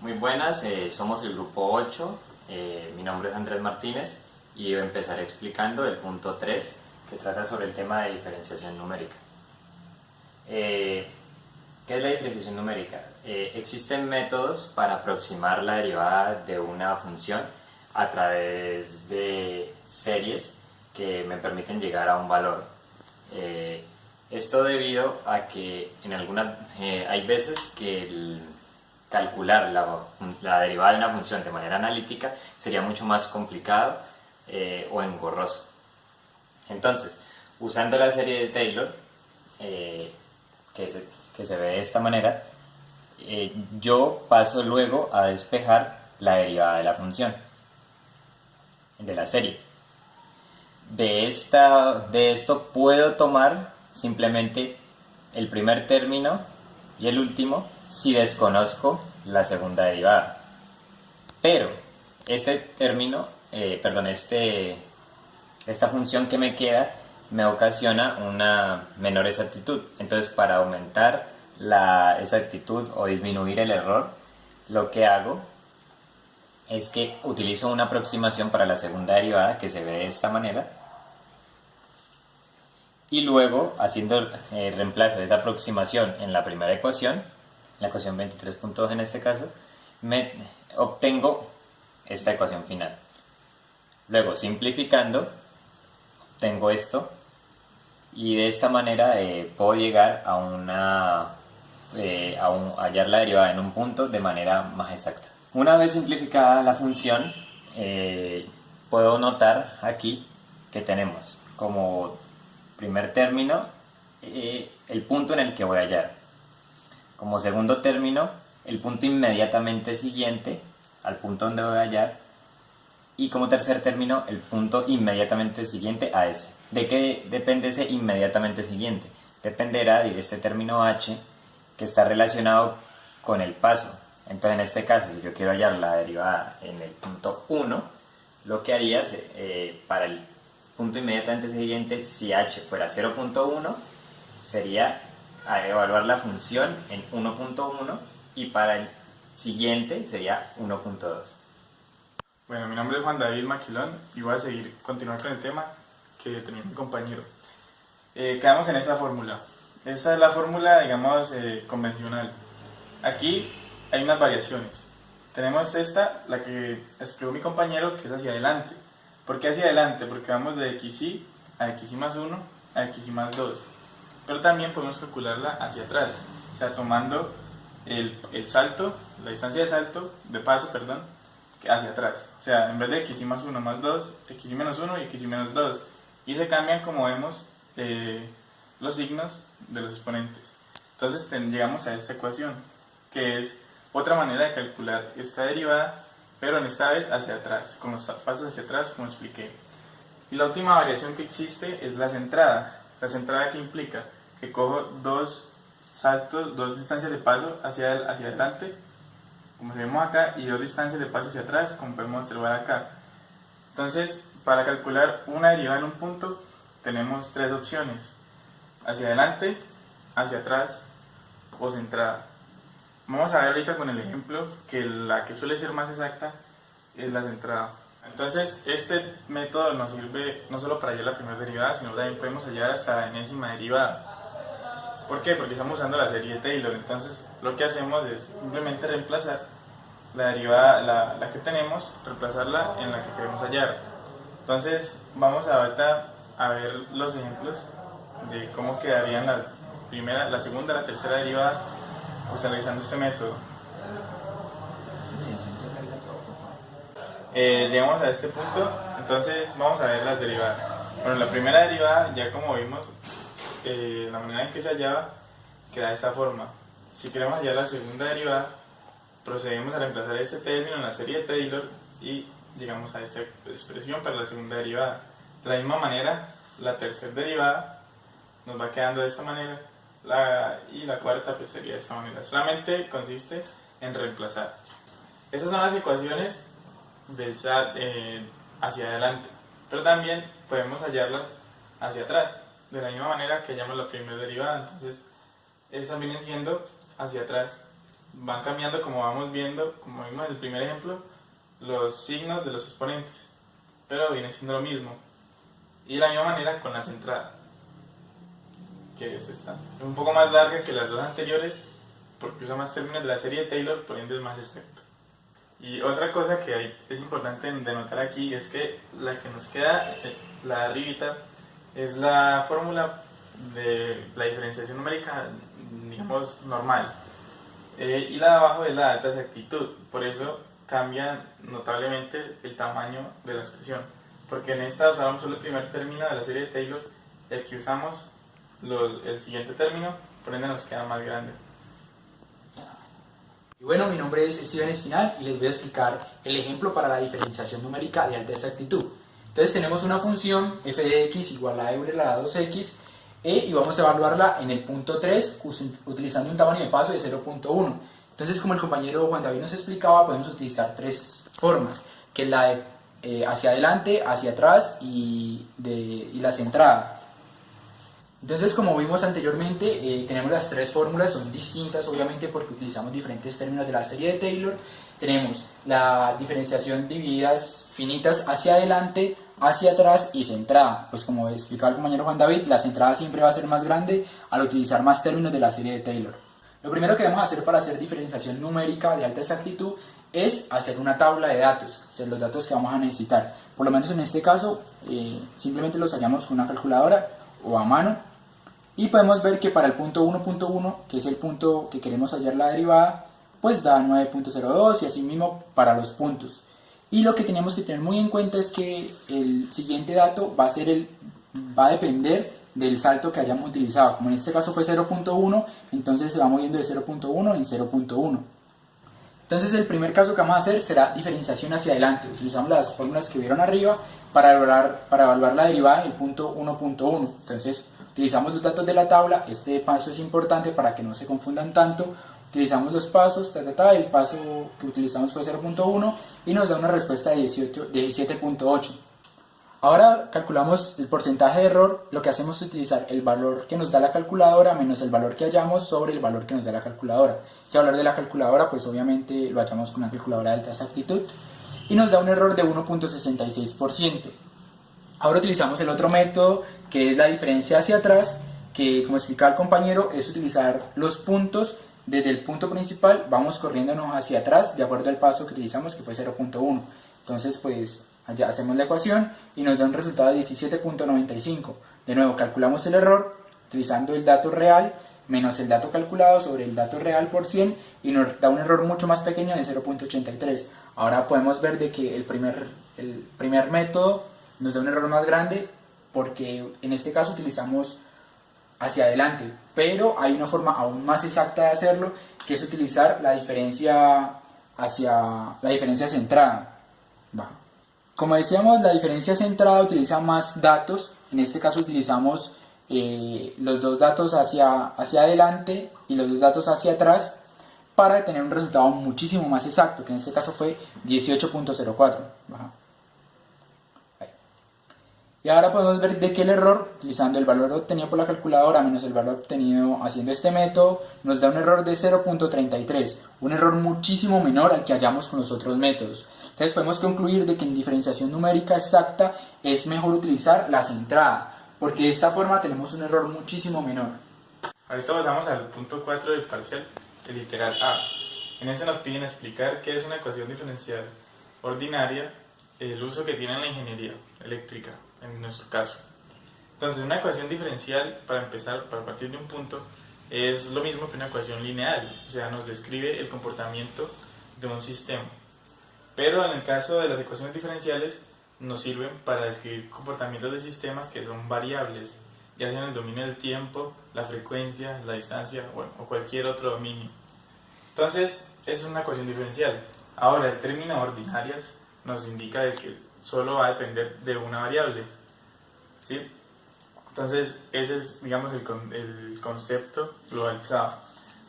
Muy buenas, somos el grupo 8, mi nombre es Andrés Martínez y empezaré explicando el punto 3 que trata sobre el tema de diferenciación numérica. ¿Qué es la diferenciación numérica? Existen métodos para aproximar la derivada de una función a través de series que me permiten llegar a un valor. Esto debido a que hay veces que calcular la derivada de una función de manera analítica sería mucho más complicado o engorroso. Entonces, usando la serie de Taylor, que se ve de esta manera, yo paso luego a despejar la derivada de la función, de la serie. De esto puedo tomar simplemente el primer término y el último si desconozco la segunda derivada. Pero este término, esta función que me queda me ocasiona una menor exactitud. Entonces, para aumentar la exactitud o disminuir el error, lo que hago es que utilizo una aproximación para la segunda derivada que se ve de esta manera. Y luego, haciendo reemplazo de esa aproximación en la primera ecuación, la ecuación 23.2 en este caso, me obtengo esta ecuación final. Luego, simplificando, obtengo esto y de esta manera puedo llegar a hallar la derivada en un punto de manera más exacta. Una vez simplificada la función, puedo notar aquí que tenemos como primer término el punto en el que voy a hallar. Como segundo término, el punto inmediatamente siguiente al punto donde voy a hallar. Y como tercer término, el punto inmediatamente siguiente a ese. ¿De qué depende ese inmediatamente siguiente? Dependerá de este término h que está relacionado con el paso. Entonces, en este caso, si yo quiero hallar la derivada en el punto 1, lo que haría es, para el punto inmediatamente siguiente, si h fuera 0.1, sería a evaluar la función en 1.1 y para el siguiente sería 1.2. Bueno, mi nombre es Juan David Maquilón y voy a continuar con el tema que terminó mi compañero. Quedamos en esta fórmula. Esta es la fórmula, digamos, convencional. Aquí hay unas variaciones. Tenemos esta, la que explicó mi compañero, que es hacia adelante. ¿Por qué hacia adelante? Porque vamos de xy a xy más 1 a xy más 2. Pero también podemos calcularla hacia atrás, o sea, tomando el salto, la distancia de paso, hacia atrás. O sea, en vez de xy más 1 más 2, xy menos 1 y xy menos 2. Y se cambian, como vemos, los signos de los exponentes. Entonces llegamos a esta ecuación, que es otra manera de calcular esta derivada, pero en esta vez hacia atrás, con los pasos hacia atrás, como expliqué. Y la última variación que existe es la centrada. La centrada, que implica que cojo dos distancias de paso hacia adelante, como vemos acá, y dos distancias de paso hacia atrás, como podemos observar acá. Entonces, para calcular una derivada en un punto, tenemos tres opciones: hacia adelante, hacia atrás o centrada. Vamos a ver ahorita con el ejemplo que la que suele ser más exacta es la centrada. Entonces, este método nos sirve no solo para hallar la primera derivada, sino también podemos hallar hasta la enésima derivada. ¿Por qué? Porque estamos usando la serie de Taylor. Entonces, lo que hacemos es simplemente reemplazar la derivada, la que tenemos, reemplazarla en la que queremos hallar. Entonces, vamos ahorita a ver los ejemplos de cómo quedarían la primera, la segunda, la tercera derivada utilizando este método. Llegamos a este punto, entonces vamos a ver las derivadas. Bueno, la primera derivada, ya como vimos, la manera en que se hallaba queda de esta forma. Si queremos hallar la segunda derivada, procedemos a reemplazar este término en la serie de Taylor y llegamos a esta expresión para la segunda derivada. De la misma manera, la tercera derivada nos va quedando de esta manera, y la cuarta pues sería de esta manera. Solamente consiste en reemplazar. Estas son las ecuaciones del SAT hacia adelante, pero también podemos hallarlas hacia atrás, de la misma manera que hallamos la primera derivada. Entonces, estas vienen siendo hacia atrás van cambiando como vamos viendo, como vimos en el primer ejemplo, los signos de los exponentes, pero viene siendo lo mismo. Y de la misma manera con la centrada, que es esta. Es un poco más larga que las dos anteriores, porque usa más términos de la serie de Taylor, por ende es más exacto. Y otra cosa que es importante de notar aquí es que la que nos queda, la de arribita, es la fórmula de la diferenciación numérica, digamos, normal. Y la de abajo es la de alta exactitud, por eso cambia notablemente el tamaño de la expresión. Porque en esta usábamos solo el primer término de la serie de Taylor, y aquí usamos el siguiente término, por ende nos queda más grande. Y bueno, mi nombre es Steven Espinal y les voy a explicar el ejemplo para la diferenciación numérica de alta exactitud. Entonces tenemos una función f de x igual a e elevado a 2x y vamos a evaluarla en el punto 3 utilizando un tamaño de paso de 0.1. Entonces, como el compañero Juan David nos explicaba, podemos utilizar tres formas, que es la de hacia adelante, hacia atrás y la centrada. Entonces, como vimos anteriormente, tenemos las tres fórmulas, son distintas obviamente porque utilizamos diferentes términos de la serie de Taylor. Tenemos la diferenciación divididas finitas hacia adelante, hacia atrás y centrada. Pues como explicaba el compañero Juan David, la centrada siempre va a ser más grande al utilizar más términos de la serie de Taylor. Lo primero que debemos hacer para hacer diferenciación numérica de alta exactitud es hacer una tabla de datos, hacer los datos que vamos a necesitar. Por lo menos en este caso, simplemente los hallamos con una calculadora o a mano. Y podemos ver que para el punto 1.1, que es el punto que queremos hallar la derivada, pues da 9.02 y así mismo para los puntos. Y lo que tenemos que tener muy en cuenta es que el siguiente dato va a depender del salto que hayamos utilizado. Como en este caso fue 0.1, entonces se va moviendo de 0.1 en 0.1. Entonces el primer caso que vamos a hacer será diferenciación hacia adelante. Utilizamos las fórmulas que vieron arriba para evaluar la derivada en el punto 1.1. Entonces utilizamos los datos de la tabla, este paso es importante para que no se confundan tanto. Utilizamos los pasos, el paso que utilizamos fue 0.1 y nos da una respuesta de 17.8. Ahora calculamos el porcentaje de error, lo que hacemos es utilizar el valor que nos da la calculadora menos el valor que hallamos sobre el valor que nos da la calculadora. Si hablar de la calculadora, pues obviamente lo hallamos con una calculadora de alta exactitud y nos da un error de 1.66%. Ahora utilizamos el otro método que es la diferencia hacia atrás, que como explicaba el compañero es utilizar los puntos desde el punto principal, vamos corriéndonos hacia atrás de acuerdo al paso que utilizamos que fue 0.1. Entonces pues allá hacemos la ecuación y nos da un resultado de 17.95. De nuevo calculamos el error utilizando el dato real menos el dato calculado sobre el dato real por 100 y nos da un error mucho más pequeño de 0.83. Ahora podemos ver de que el primer método nos da un error más grande porque en este caso utilizamos hacia adelante, pero hay una forma aún más exacta de hacerlo, que es utilizar la diferencia centrada. Como decíamos, la diferencia centrada utiliza más datos. En este caso utilizamos los dos datos hacia adelante y los dos datos hacia atrás para tener un resultado muchísimo más exacto, que en este caso fue 18.04. Y ahora podemos ver de que el error, utilizando el valor obtenido por la calculadora menos el valor obtenido haciendo este método, nos da un error de 0.33, un error muchísimo menor al que hallamos con los otros métodos. Entonces podemos concluir de que en diferenciación numérica exacta es mejor utilizar la centrada, porque de esta forma tenemos un error muchísimo menor. Ahorita pasamos al punto 4 del parcial, el literal A. En este nos piden explicar qué es una ecuación diferencial ordinaria, el uso que tiene en la ingeniería eléctrica, en nuestro caso. Entonces, una ecuación diferencial, para empezar, para partir de un punto, es lo mismo que una ecuación lineal, o sea, nos describe el comportamiento de un sistema. Pero en el caso de las ecuaciones diferenciales, nos sirven para describir comportamientos de sistemas que son variables, ya sea en el dominio del tiempo, la frecuencia, la distancia, o cualquier otro dominio. Entonces, esa es una ecuación diferencial. Ahora, el término ordinarias nos indica de que solo va a depender de una variable, ¿sí? Entonces, ese es, digamos, el concepto globalizado.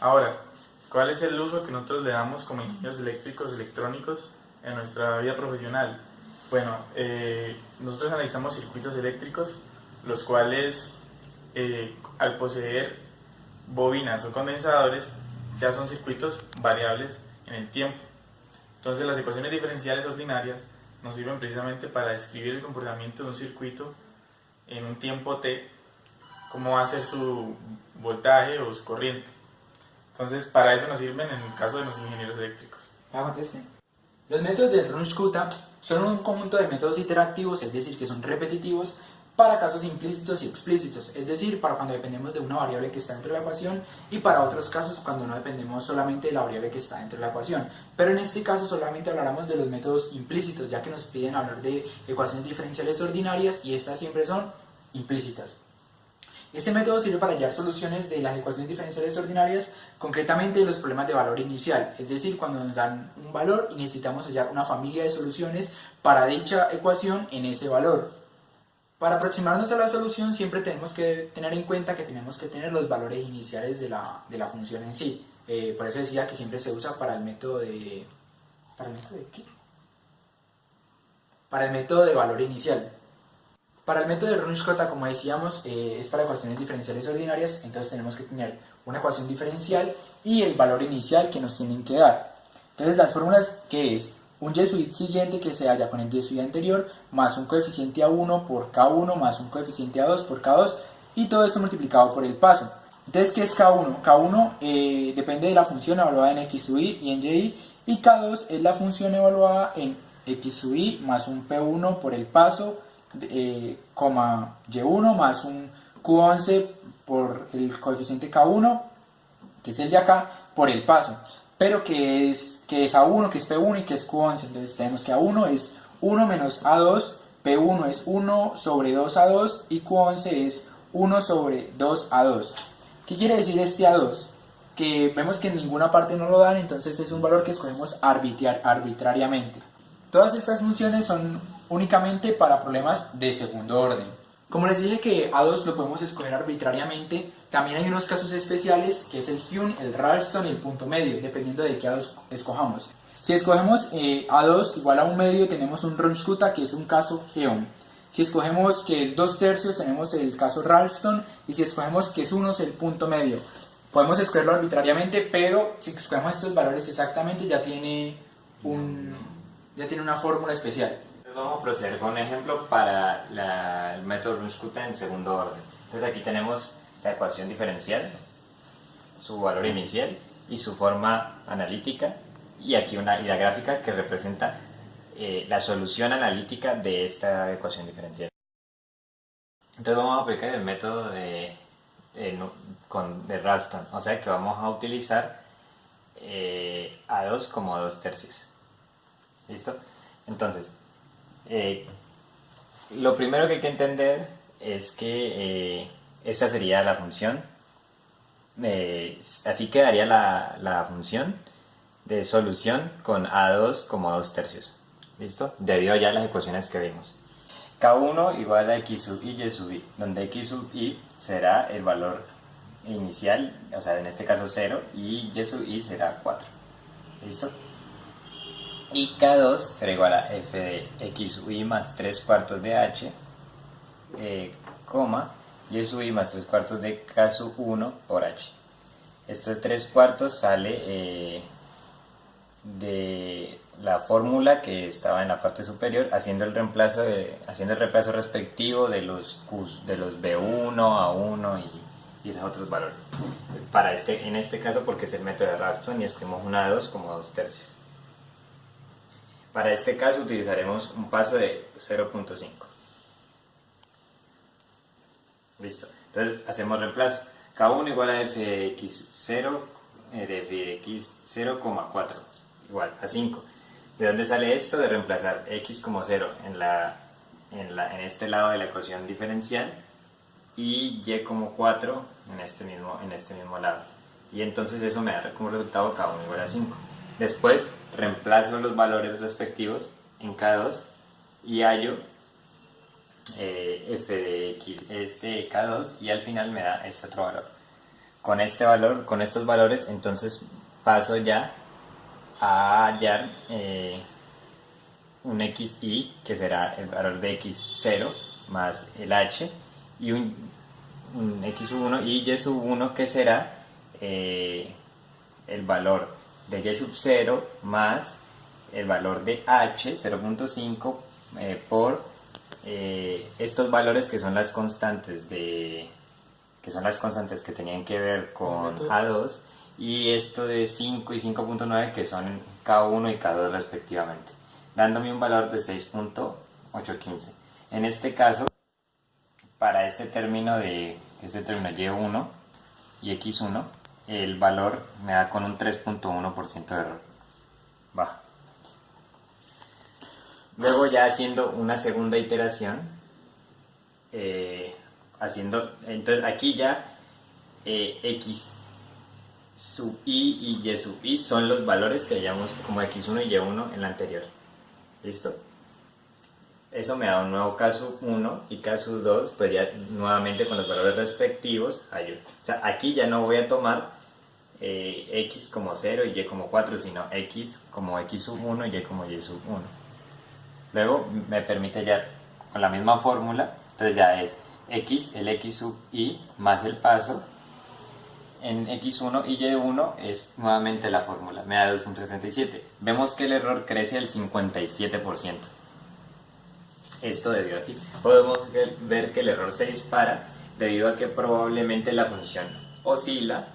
Ahora, ¿cuál es el uso que nosotros le damos como ingenieros eléctricos, electrónicos en nuestra vida profesional? Bueno, nosotros analizamos circuitos eléctricos, los cuales, al poseer bobinas o condensadores, ya son circuitos variables en el tiempo. Entonces las ecuaciones diferenciales ordinarias nos sirven precisamente para describir el comportamiento de un circuito en un tiempo t, cómo va a ser su voltaje o su corriente. Entonces para eso nos sirven en el caso de los ingenieros eléctricos. Los métodos de Runge-Kutta son un conjunto de métodos interactivos, es decir, que son repetitivos para casos implícitos y explícitos, es decir, para cuando dependemos de una variable que está dentro de la ecuación y para otros casos cuando no dependemos solamente de la variable que está dentro de la ecuación. Pero en este caso solamente hablaremos de los métodos implícitos, ya que nos piden hablar de ecuaciones diferenciales ordinarias y estas siempre son implícitas. Este método sirve para hallar soluciones de las ecuaciones diferenciales ordinarias, concretamente los problemas de valor inicial, es decir, cuando nos dan un valor y necesitamos hallar una familia de soluciones para dicha ecuación en ese valor. Para aproximarnos a la solución siempre tenemos que tener en cuenta que tenemos que tener los valores iniciales de la función en sí. Por eso decía que siempre se usa para el método de... ¿Para el método de qué? Para el método de valor inicial. Para el método de Runge-Kutta, como decíamos, es para ecuaciones diferenciales ordinarias, entonces tenemos que tener una ecuación diferencial y el valor inicial que nos tienen que dar. Entonces las fórmulas, ¿qué es? Un y siguiente que se halla con el y anterior, más un coeficiente A1 por K1, más un coeficiente A2 por K2, y todo esto multiplicado por el paso. Entonces, ¿qué es K1? K1 depende de la función evaluada en x sub i y en y, y K2 es la función evaluada en x sub i más un P1 por el paso, coma y1 más un Q11 por el coeficiente K1, que es el de acá, por el paso. Pero que es A1, que es P1 y que es Q11. Entonces tenemos que A1 es 1 menos A2, P1 es 1 sobre 2A2 y Q11 es 1 sobre 2A2. ¿Qué quiere decir este A2? Que vemos que en ninguna parte no lo dan, entonces es un valor que escogemos arbitrariamente. Todas estas funciones son únicamente para problemas de segundo orden. Como les dije que A2 lo podemos escoger arbitrariamente, también hay unos casos especiales que es el Hume, el Ralston y el punto medio, dependiendo de qué A2 escojamos. Si escogemos A2 igual a un medio, tenemos un Runge-Kutta, que es un caso Hume. Si escogemos que es 2/3, tenemos el caso Ralston, y si escogemos que es 1, es el punto medio. Podemos escogerlo arbitrariamente, pero si escogemos estos valores exactamente, ya tiene una fórmula especial. Vamos a proceder con un ejemplo para el método Runge-Kutta en segundo orden. Entonces aquí tenemos la ecuación diferencial, su valor inicial y su forma analítica, y aquí y la gráfica que representa la solución analítica de esta ecuación diferencial. Entonces vamos a aplicar el método de Ralston, o sea que vamos a utilizar A2 como 2/3. ¿Listo? Entonces, lo primero que hay que entender es que esta sería la función, así quedaría la función de solución con A2 como 2/3. ¿Listo? Debido ya a las ecuaciones que vimos. K1 igual a x sub i y sub i, donde x sub i será el valor inicial, o sea, en este caso 0, y y sub i será 4. ¿Listo? Y K2 será igual a f de x sub i más 3/4 de h, coma, y sub i más 3/4 de k sub 1 por h. Estos 3/4 sale de la fórmula que estaba en la parte superior, haciendo el reemplazo respectivo de los B1, A1 y esos otros valores. En este caso, porque es el método de Ralston y escogemos una A2 como 2/3. Para este caso utilizaremos un paso de 0.5. Listo. Entonces hacemos reemplazo. K1 igual a f de x0, de f de x 0,4 igual a 5. ¿De dónde sale esto? De reemplazar x como 0 en este lado de la ecuación diferencial y y como 4 en este mismo lado. Y entonces eso me da como resultado K1 igual a 5. Después reemplazo los valores respectivos en K2 y hallo f de x, K2, y al final me da este otro valor. Con estos valores, entonces paso ya a hallar un xi, que será el valor de x0 más el h, y un x1 y y1, que será el el valor de y sub 0 más el valor de h, 0.5, por estos valores que son las constantes que tenían que ver con A2, y esto de 5 y 5.9 que son K1 y K2 respectivamente, dándome un valor de 6.815. En este caso, para este término y1 y x1, el valor me da con un 3.1% de error. Baja. Luego, ya haciendo una segunda iteración, entonces aquí ya x sub i y y sub i son los valores que hallamos como x1 y y1 en la anterior. ¿Listo? Eso me da un nuevo K1 y K2, pues ya nuevamente con los valores respectivos hallo. O sea, aquí ya no voy a tomar x como 0 y y como 4, sino x como x sub 1 y como y sub 1. Luego me permite ya con la misma fórmula, entonces ya es x, el x sub i más el paso en x1 y y1 es nuevamente la fórmula, me da 2.77. Vemos que el error crece al 57%. Esto debido a aquí. Podemos ver que el error se dispara debido a que probablemente la función oscila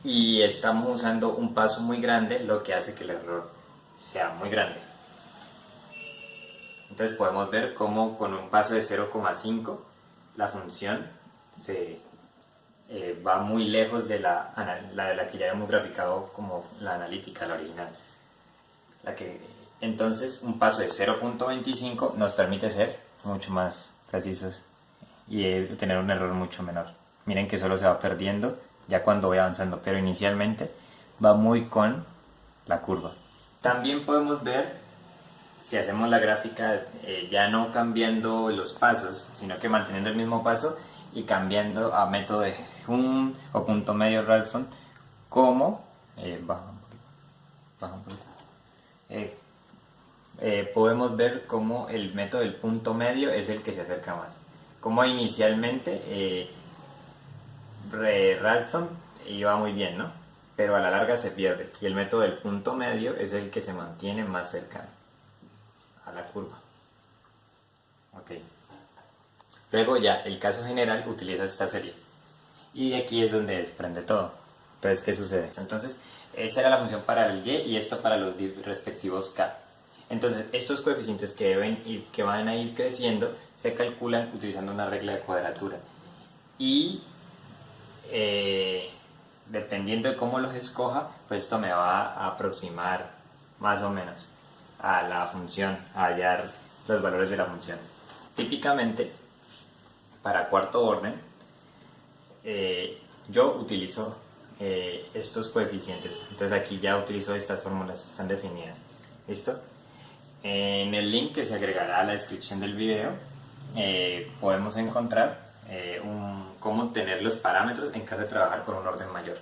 y estamos usando un paso muy grande, lo que hace que el error sea muy grande. Entonces podemos ver cómo con un paso de 0,5 la función va muy lejos de la que ya hemos graficado como la analítica, la original. Entonces un paso de 0.25 nos permite ser mucho más precisos y tener un error mucho menor. Miren que solo se va perdiendo ya cuando voy avanzando, pero inicialmente va muy con la curva. También podemos ver, si hacemos la gráfica, ya no cambiando los pasos, sino que manteniendo el mismo paso y cambiando a método de Hume o punto medio Ralphon, como podemos ver cómo el método del punto medio es el que se acerca más. Como inicialmente Ralphon iba muy bien, ¿no? Pero a la larga se pierde, y el método del punto medio es el que se mantiene más cercano a la curva. Ok. Luego ya el caso general utiliza esta serie, y de aquí es donde desprende todo. Entonces, ¿qué sucede? Entonces, esa era la función para el y, y esto para los respectivos k. Entonces, estos coeficientes que van a ir creciendo se calculan utilizando una regla de cuadratura, y dependiendo de cómo los escoja, pues esto me va a aproximar más o menos a la función, a hallar los valores de la función. Típicamente, para cuarto orden, yo utilizo estos coeficientes. Entonces aquí ya utilizo estas fórmulas, están definidas. ¿Listo? En el link que se agregará a la descripción del video podemos encontrar cómo tener los parámetros en caso de trabajar con un orden mayor.